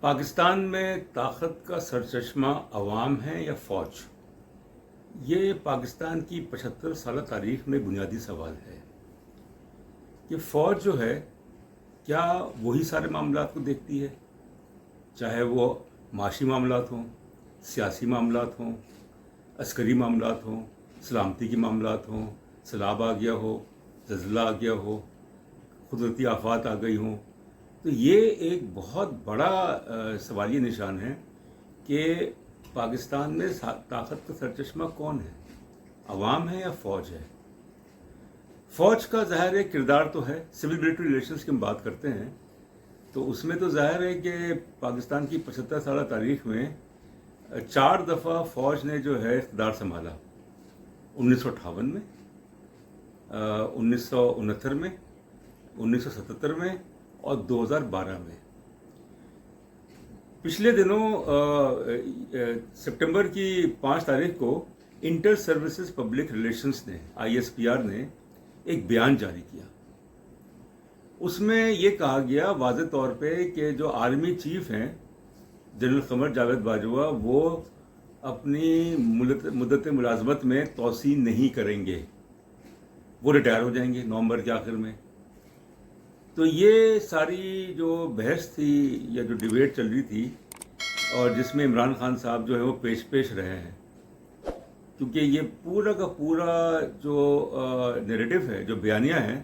پاکستان میں طاقت کا سرچشمہ عوام ہے یا فوج؟ یہ پاکستان کی 75 سالہ تاریخ میں بنیادی سوال ہے کہ فوج جو ہے کیا وہی سارے معاملات کو دیکھتی ہے، چاہے وہ معاشی معاملات ہوں، سیاسی معاملات ہوں، عسکری معاملات ہوں، سلامتی کے معاملات ہوں، سیلاب آ گیا ہو، زلزلہ آ گیا ہو، قدرتی آفات آ گئی ہوں۔ تو یہ ایک بہت بڑا سوالیہ نشان ہے کہ پاکستان میں طاقت کا سرچشمہ کون ہے، عوام ہے یا فوج ہے؟ فوج کا ظاہر ہے کردار تو ہے، سول ملٹری ریلیشنز کی ہم بات کرتے ہیں تو اس میں تو ظاہر ہے کہ پاکستان کی 75 سالہ تاریخ میں 4 دفعہ فوج نے جو ہے اقتدار سنبھالا: 1958 میں، 1969 میں، 1977 میں اور 2012 میں۔ پچھلے دنوں سپٹمبر کی 5 تاریخ کو انٹر سروسز پبلک ریلیشنز نے ISPR نے ایک بیان جاری کیا۔ اس میں یہ کہا گیا واضح طور پہ کہ جو آرمی چیف ہیں جنرل قمر جاوید باجوہ، وہ اپنی مدت ملازمت میں توسیع نہیں کریں گے، وہ ریٹائر ہو جائیں گے نومبر کے آخر میں۔ تو یہ ساری جو بحث تھی یا جو ڈیبیٹ چل رہی تھی، اور جس میں عمران خان صاحب جو ہے وہ پیش رہے ہیں، کیونکہ یہ پورا کا پورا جو نیریٹو ہے، جو بیانیہ ہے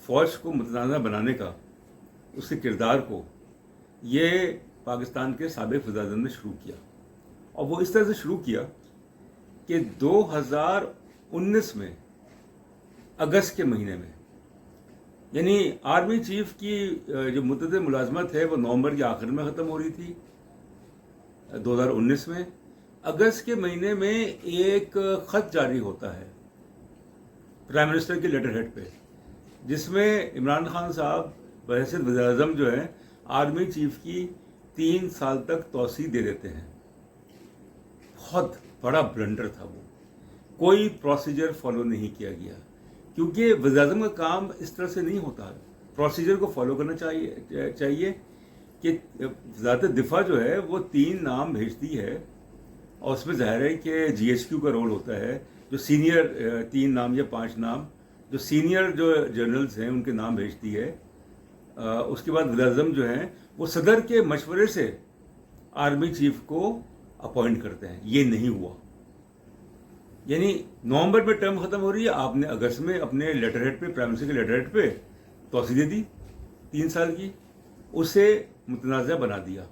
فوج کو متنازع بنانے کا، اس کے کردار کو، یہ پاکستان کے سابق وزیر اعظم نے شروع کیا۔ اور وہ اس طرح سے شروع کیا کہ 2019 میں اگست کے مہینے میں، یعنی آرمی چیف کی جو مدت ملازمت ہے وہ نومبر کے آخر میں ختم ہو رہی تھی 2019 میں، اگست کے مہینے میں ایک خط جاری ہوتا ہے پرائم منسٹر کے لیٹر ہیڈ پہ، جس میں عمران خان صاحب بحیثیت وزیر اعظم جو ہے آرمی چیف کی 3 سال تک توسیع دے دیتے ہیں۔ بہت بڑا بلنڈر تھا وہ، کوئی پروسیجر فالو نہیں کیا گیا، کیونکہ وزیر اعظم کا کام اس طرح سے نہیں ہوتا ہے۔ پروسیجر کو فالو کرنا چاہیے کہ وزارت دفاع جو ہے وہ 3 نام بھیجتی ہے، اور اس میں ظاہر ہے کہ GHQ کا رول ہوتا ہے، جو سینئر 3 نام یا 5 نام جو سینئر جو جنرلز ہیں ان کے نام بھیجتی ہے۔ اس کے بعد وزیر اعظم جو ہیں وہ صدر کے مشورے سے آرمی چیف کو اپوائنٹ کرتے ہیں۔ یہ نہیں ہوا، یعنی نومبر میں ٹرم ختم ہو رہی ہے، آپ نے اگست میں اپنے لیٹر ہیڈ پہ، پرائم منسٹر کے لیٹر ہیڈ پہ توسیع دے دی 3 سال کی، اسے متنازع بنا دیا۔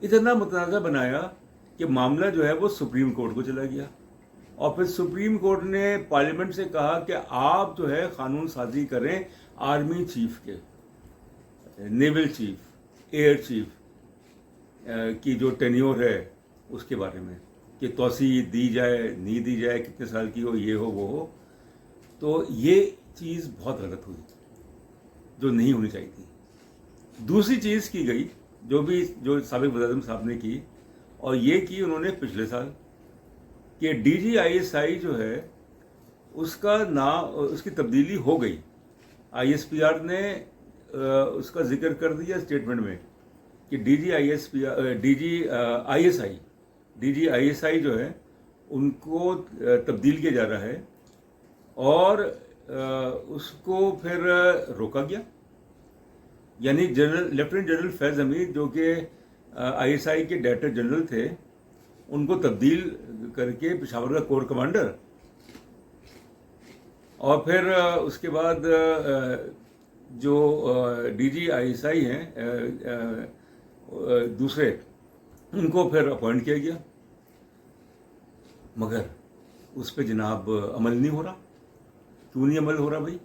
اتنا متنازع بنایا کہ معاملہ جو ہے وہ سپریم کورٹ کو چلا گیا، اور پھر سپریم کورٹ نے پارلیمنٹ سے کہا کہ آپ جو ہے قانون سازی کریں آرمی چیف کے، نیول چیف، ایئر چیف کی جو ٹینیور ہے اس کے بارے میں، کہ توسیع دی جائے نہیں دی جائے، کتنے سال کی ہو، یہ ہو وہ ہو۔ تو یہ چیز بہت غلط ہوئی، جو نہیں ہونی چاہیے تھی۔ دوسری چیز کی گئی جو سابق وزیر اعظم صاحب نے کی، اور یہ کی انہوں نے پچھلے سال، کہ DGISI جو ہے اس کا نام، اس کی تبدیلی ہو گئی۔ ISPR نے اس کا ذکر کر دیا اسٹیٹمنٹ میں کہ DGISI جو ہے ان کو تبدیل کیا جا رہا ہے، اور اس کو پھر روکا گیا۔ یعنی لیفٹیننٹ جنرل فیض حمید جو کہ ISI کے ڈائریکٹر جنرل تھے، ان کو تبدیل کر کے پشاور کا کور کمانڈر، اور پھر اس کے بعد جو DGISI ہیں دوسرے، ان کو پھر اپوائنٹ کیا گیا، مگر اس پہ جناب عمل نہیں ہو رہا۔ کیوں نہیں عمل ہو رہا بھائی؟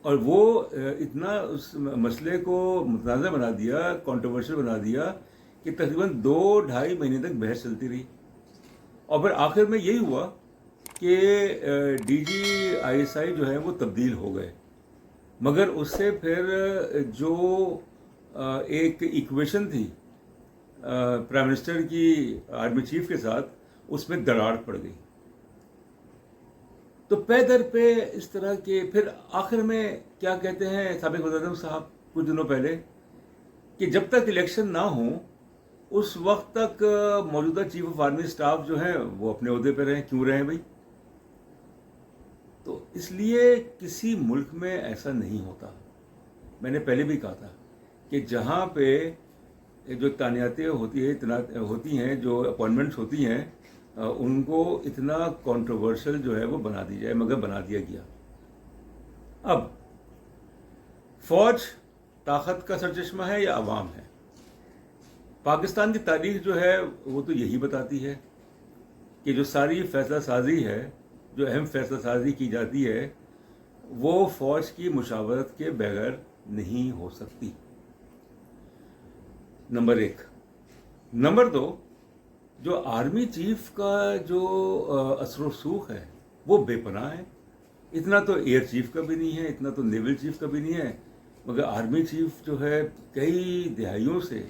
اور وہ اتنا اس مسئلے کو متنازع بنا دیا، کنٹروورشل بنا دیا، کہ تقریباً 2-2.5 مہینے تک بحث چلتی رہی، اور پھر آخر میں یہی ہوا کہ DGISI جو ہے وہ تبدیل ہو گئے، مگر اس سے پھر جو ایک ایکویشن تھی پرائم منسٹر کی آرمی چیف کے ساتھ، اس میں دراڑ پڑ گئی۔ تو پے در پہ اس طرح کے، پھر آخر میں کیا کہتے ہیں سابق وزیر اعظم صاحب کچھ دنوں پہلے، کہ جب تک الیکشن نہ ہو اس وقت تک موجودہ چیف آف آرمی اسٹاف جو ہیں وہ اپنے عہدے پہ رہیں. کیوں رہیں بھائی؟ تو اس لیے کسی ملک میں ایسا نہیں ہوتا. میں نے پہلے بھی کہا تھا کہ جہاں پہ جو تعیناتیں ہوتی ہیں، جو اپوائنٹمنٹس ہوتی ہیں، ان کو اتنا کنٹروورشل جو ہے وہ بنا دی جائے، مگر بنا دیا گیا. اب فوج طاقت کا سرچشمہ ہے یا عوام ہے؟ پاکستان کی تاریخ جو ہے وہ تو یہی بتاتی ہے کہ جو ساری فیصلہ سازی ہے، جو اہم فیصلہ سازی کی جاتی ہے، وہ فوج کی مشاورت کے بغیر نہیں ہو سکتی. نمبر 1. نمبر 2، جو آرمی چیف کا جو اثر و رسوخ ہے وہ بے پناہ ہے. اتنا تو ایئر چیف کا بھی نہیں ہے، اتنا تو نیول چیف کا بھی نہیں ہے، مگر آرمی چیف جو ہے کئی دہائیوں سے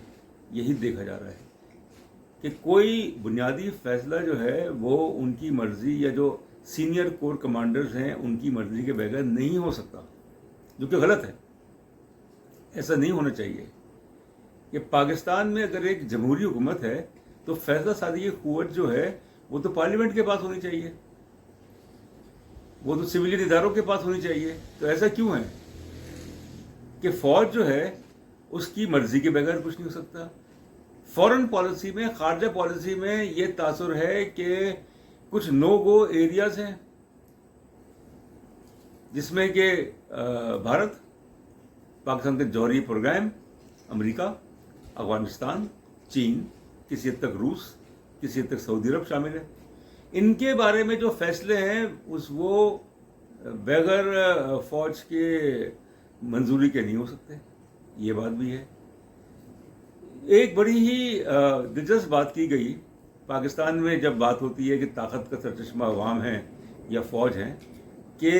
یہی دیکھا جا رہا ہے کہ کوئی بنیادی فیصلہ جو ہے وہ ان کی مرضی یا جو سینئر کور کمانڈرز ہیں ان کی مرضی کے بغیر نہیں ہو سکتا، جو کہ غلط ہے. ایسا نہیں ہونا چاہیے. کہ پاکستان میں اگر ایک جمہوری حکومت ہے تو فیصلہ سازی کی قوت جو ہے وہ تو پارلیمنٹ کے پاس ہونی چاہیے، وہ تو سویلین اداروں کے پاس ہونی چاہیے. تو ایسا کیوں ہے کہ فوج جو ہے اس کی مرضی کے بغیر کچھ نہیں ہو سکتا؟ فورن پالیسی میں، خارجہ پالیسی میں یہ تاثر ہے کہ کچھ نو گو ایریاز ہیں جس میں کہ بھارت، پاکستان کے جوہری پروگرام، امریکہ، افغانستان، چین، کسی حد تک روس، کسی حد تک سعودی عرب شامل ہے. ان کے بارے میں جو فیصلے ہیں وہ بغیر فوج کے منظوری کے نہیں ہو سکتے. یہ بات بھی ہے. ایک بڑی ہی دلچسپ بات کی گئی پاکستان میں جب بات ہوتی ہے کہ طاقت کا سرچشمہ عوام ہیں یا فوج ہیں، کہ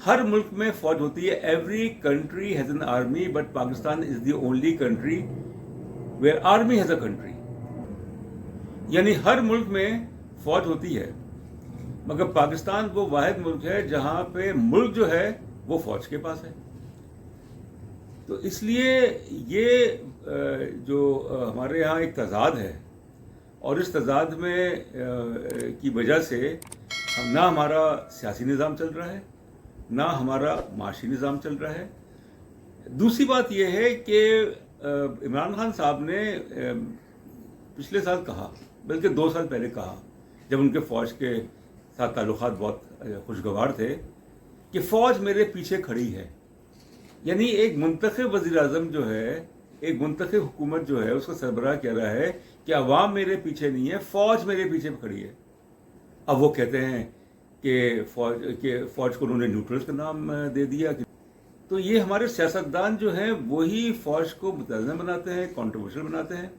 ہر ملک میں فوج ہوتی ہے. Every country has an army but Pakistan is the only country where army has a country. یعنی ہر ملک میں فوج ہوتی ہے مگر پاکستان وہ واحد ملک ہے جہاں پہ ملک جو ہے وہ فوج کے پاس ہے. تو اس لیے یہ جو ہمارے یہاں ایک تضاد ہے، اور اس تضاد میں کی وجہ سے نہ ہمارا سیاسی نظام چل رہا ہے، نہ ہمارا معاشی نظام چل رہا ہے. دوسری بات یہ ہے کہ عمران خان صاحب نے پچھلے سال کہا، بلکہ 2 سال پہلے کہا، جب ان کے فوج کے ساتھ تعلقات بہت خوشگوار تھے، کہ فوج میرے پیچھے کھڑی ہے. یعنی ایک منتخب وزیر اعظم جو ہے، ایک منتخب حکومت جو ہے، اس کا سربراہ کہہ رہا ہے کہ عوام میرے پیچھے نہیں ہے، فوج میرے پیچھے کھڑی ہے. اب وہ کہتے ہیں کہ فوج کو انہوں نے نیوٹرل کا نام دے دیا. تو یہ ہمارے سیاستدان جو ہیں وہی فوج کو متوازن بناتے ہیں، کنٹروورشل بناتے ہیں،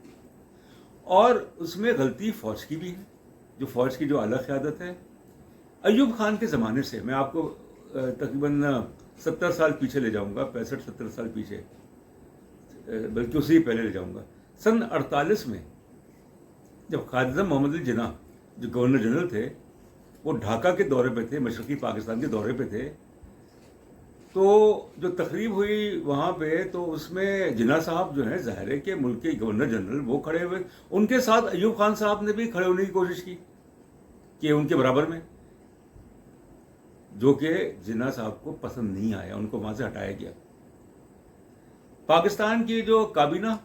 اور اس میں غلطی فوج کی بھی ہے، جو فوج کی جو اعلیٰ قیادت ہے. ایوب خان کے زمانے سے میں آپ کو تقریباً 70 سال پیچھے لے جاؤں گا، 65-70 سال پیچھے، بلکہ اسی پہلے لے جاؤں گا. سن 48 میں جب قائد اعظم محمد علی جناح جو گورنر جنرل تھے، وہ ڈھاکہ کے دورے پہ تھے، مشرقی پاکستان کے دورے پہ تھے، تو جو تقریب ہوئی وہاں پہ، تو اس میں جناح صاحب جو ہیں، ظاہر ہے کہ ملک کے گورنر جنرل وہ کھڑے ہوئے، ان کے ساتھ ایوب خان صاحب نے بھی کھڑے ہونے کی کوشش کی کہ ان کے برابر میں، جو کہ جناح صاحب کو پسند نہیں آیا، ان کو وہاں سے ہٹایا گیا. پاکستان کی جو کابینہ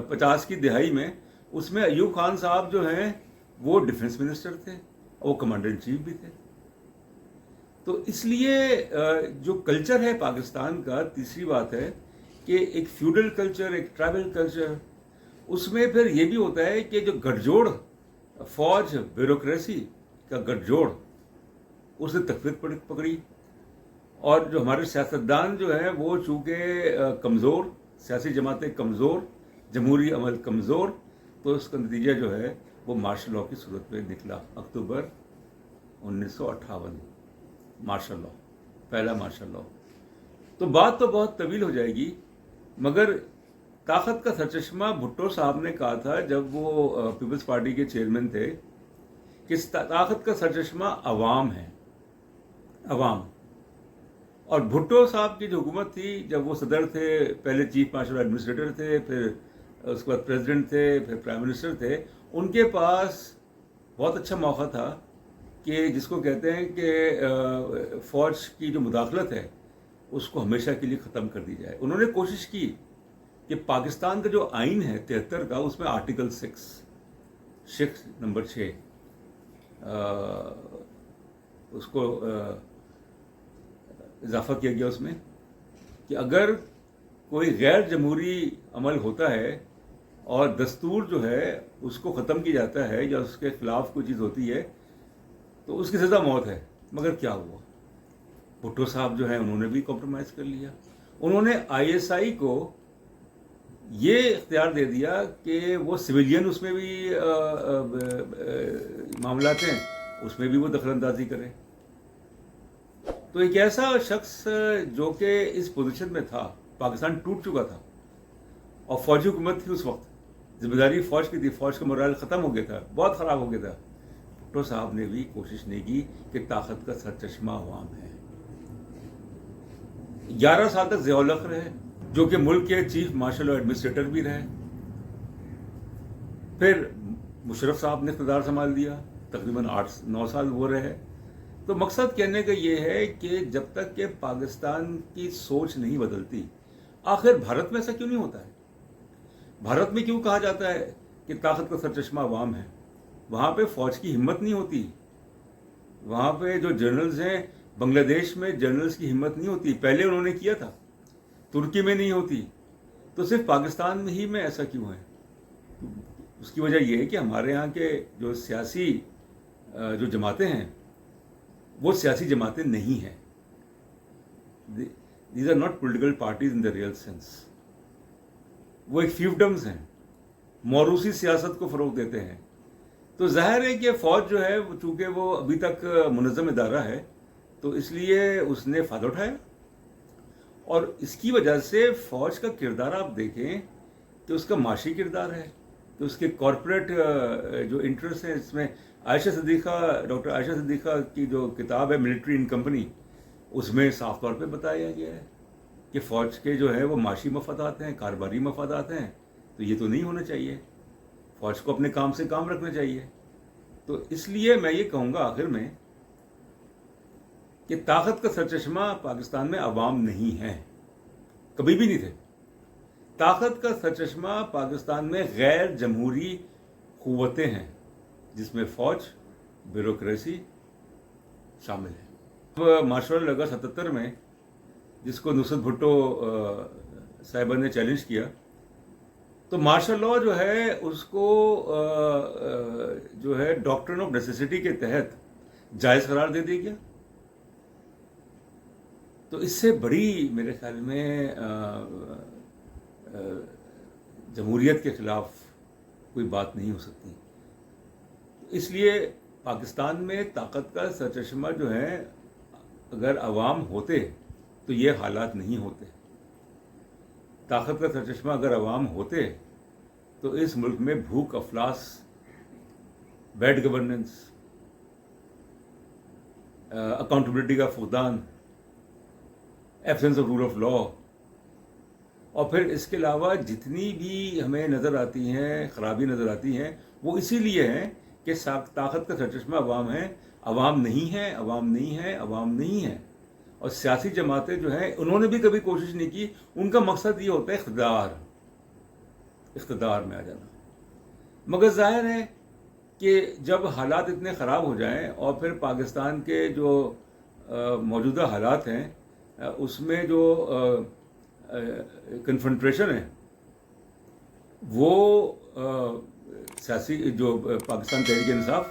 50 کی دہائی میں، اس میں ایوب خان صاحب جو ہیں وہ ڈیفنس منسٹر تھے، اور وہ کمانڈر ان چیف بھی تھے. تو اس لیے جو کلچر ہے پاکستان کا، تیسری بات ہے کہ ایک فیوڈل کلچر، ایک ٹرائبل کلچر، اس میں پھر یہ بھی ہوتا ہے کہ جو گٹھ جوڑ فوج بیوروکریسی کا گٹھ جوڑ، اس نے تقویت پکڑی، اور جو ہمارے سیاستدان جو ہیں وہ چونکہ کمزور، سیاسی جماعتیں کمزور، جمہوری عمل کمزور، تو اس کا نتیجہ جو ہے وہ مارشل لاء کی صورت میں نکلا. اکتوبر 1958 مارشل لاء، پہلا مارشل لاء. تو بات تو بہت طویل ہو جائے گی، مگر طاقت کا سرچشمہ بھٹو صاحب نے کہا تھا جب وہ پیپلز پارٹی کے چیئرمین تھے کہ طاقت کا سرچشمہ عوام ہے. عوام اور بھٹو صاحب کی جو حکومت تھی، جب وہ صدر تھے، پہلے چیف مارشل ایڈمنسٹریٹر تھے، پھر اس کے بعد پریزیڈنٹ تھے، پھر پرائم منسٹر تھے، ان کے پاس بہت اچھا موقع تھا کہ جس کو کہتے ہیں کہ فوج کی جو مداخلت ہے اس کو ہمیشہ کے لیے ختم کر دی جائے. انہوں نے کوشش کی کہ پاکستان کا جو آئین ہے 73 کا، اس میں آرٹیکل 6 نمبر 6 اس کو اضافہ کیا گیا اس میں کہ اگر کوئی غیر جمہوری عمل ہوتا ہے اور دستور جو ہے اس کو ختم کیا جاتا ہے یا اس کے خلاف کوئی چیز ہوتی ہے تو اس کی سزا موت ہے. مگر کیا ہوا؟ بھٹو صاحب جو ہیں انہوں نے بھی کمپرومائز کر لیا. انہوں نے ISI کو یہ اختیار دے دیا کہ وہ سویلین اس میں بھی معاملات ہیں اس میں بھی وہ دخل اندازی کرے. تو ایک ایسا شخص جو کہ اس پوزیشن میں تھا، پاکستان ٹوٹ چکا تھا اور فوجی حکومت تھی اس وقت، ذمہ داری فوج کی تھی، فوج کا مورال ختم ہو گیا تھا، بہت خراب ہو گیا تھا. بھٹو صاحب نے بھی کوشش نہیں کی کہ طاقت کا سرچشمہ عوام ہے. 11 سال تک ضیاء الحق رہے جو کہ ملک کے چیف مارشل اور ایڈمنسٹریٹر بھی رہے. پھر مشرف صاحب نے اقتدار سنبھال دیا، تقریباً 8-9 سال وہ رہے. تو مقصد کہنے کا یہ ہے کہ جب تک کہ پاکستان کی سوچ نہیں بدلتی، آخر بھارت میں ایسا کیوں نہیں ہوتا ہے؟ بھارت میں کیوں کہا جاتا ہے کہ طاقت کا سرچشمہ عوام ہے؟ وہاں پہ فوج کی ہمت نہیں ہوتی. وہاں پہ جو جنرلز ہیں، بنگلہ دیش میں جنرلز کی ہمت نہیں ہوتی. پہلے انہوں نے کیا تھا، ترکی میں نہیں ہوتی. تو صرف پاکستان میں ہی میں ایسا کیوں ہے؟ اس کی وجہ یہ ہے کہ ہمارے ہاں کے جو سیاسی جو جماعتیں ہیں وہ سیاسی جماعتیں نہیں ہیں. These are not political parties in the real sense. وہ ایک فیوڈمز ہیں، موروثی سیاست کو فروغ دیتے ہیں. تو ظاہر ہے کہ فوج جو ہے چونکہ وہ ابھی تک منظم ادارہ ہے تو اس لیے اس نے فائدہ اٹھایا. اور اس کی وجہ سے فوج کا کردار آپ دیکھیں کہ اس کا معاشی کردار ہے، کہ اس کے کارپوریٹ جو انٹرسٹ ہیں. اس میں عائشہ صدیقہ، ڈاکٹر عائشہ صدیقہ کی جو کتاب ہے ملٹری ان کمپنی، اس میں صاف طور پہ بتایا گیا ہے کہ فوج کے جو ہے وہ معاشی مفادات ہیں، کاروباری مفادات ہیں. تو یہ تو نہیں ہونا چاہیے. فوج کو اپنے کام سے کام رکھنا چاہیے. تو اس لیے میں یہ کہوں گا آخر میں کہ طاقت کا سرچشمہ پاکستان میں عوام نہیں ہے، کبھی بھی نہیں تھے. طاقت کا سرچشمہ پاکستان میں غیر جمہوری قوتیں ہیں جس میں فوج، بیوروکریسی شامل ہے. اب مارشل لا لگا 77 میں، جس کو نصرت بھٹو صاحبہ نے چیلنج کیا، تو مارشل لا جو ہے اس کو جو ہے ڈاکٹرن آف نیسیسٹی کے تحت جائز قرار دے دیا گیا. تو اس سے بڑی میرے خیال میں جمہوریت کے خلاف کوئی بات نہیں ہو سکتی. اس لیے پاکستان میں طاقت کا سرچشمہ جو ہے اگر عوام ہوتے تو یہ حالات نہیں ہوتے. طاقت کا سرچشمہ اگر عوام ہوتے تو اس ملک میں بھوک، افلاس، بیڈ گورننس، اکاؤنٹیبلٹی کا فقدان، absence of rule of law, اور پھر اس کے علاوہ جتنی بھی ہمیں نظر آتی ہیں خرابی نظر آتی ہیں وہ اسی لیے ہیں کہ طاقت کا سرچشمہ عوام ہے. عوام نہیں ہے، عوام نہیں ہے، عوام نہیں ہے. اور سیاسی جماعتیں جو ہیں انہوں نے بھی کبھی کوشش نہیں کی. ان کا مقصد یہ ہوتا ہے اقتدار میں آ جانا. مگر ظاہر ہے کہ جب حالات اتنے خراب ہو جائیں اور پھر پاکستان کے جو موجودہ حالات ہیں اس میں جو کنفرنٹریشن ہے وہ سیاسی جو پاکستان تحریک انصاف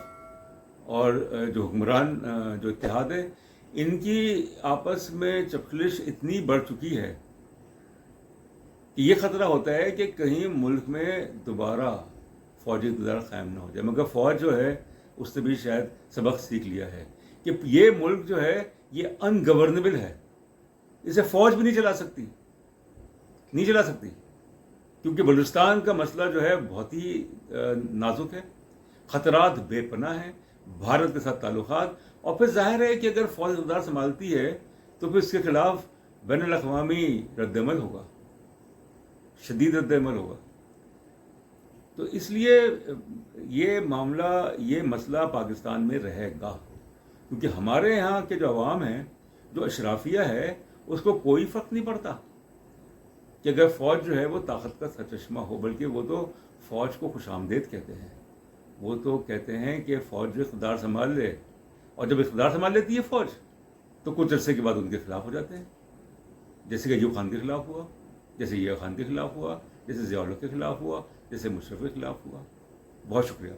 اور جو حکمران جو اتحاد ہے ان کی آپس میں چپخلش اتنی بڑھ چکی ہے کہ یہ خطرہ ہوتا ہے کہ کہیں ملک میں دوبارہ فوجی اقتدار قائم نہ ہو جائے. مگر فوج جو ہے اس نے بھی شاید سبق سیکھ لیا ہے کہ یہ ملک جو ہے یہ ان گورنیبل ہے. اسے فوج بھی نہیں چلا سکتی کیونکہ بلوچستان کا مسئلہ جو ہے بہت ہی نازک ہے. خطرات بے پناہ ہیں، بھارت کے ساتھ تعلقات، اور پھر ظاہر ہے کہ اگر فوج اقتدار سنبھالتی ہے تو پھر اس کے خلاف بین الاقوامی رد عمل ہوگا، شدید رد عمل ہوگا. تو اس لیے یہ معاملہ، یہ مسئلہ پاکستان میں رہے گا، کیونکہ ہمارے یہاں کے جو عوام ہیں، جو اشرافیہ ہے، اس کو کوئی فرق نہیں پڑتا کہ اگر فوج جو ہے وہ طاقت کا سرچشمہ ہو، بلکہ وہ تو فوج کو خوش آمدید کہتے ہیں. وہ تو کہتے ہیں کہ فوج جو اقتدار سنبھال لے، اور جب اقتدار سنبھال لیتی ہے فوج تو کچھ عرصے کے بعد ان کے خلاف ہو جاتے ہیں، جیسے کہ ایوب خان کے خلاف ہوا، جیسے یہ خان کے خلاف ہوا، جیسے ضیاء الحق کے خلاف ہوا، جیسے مشرف کے خلاف ہوا. بہت شکریہ.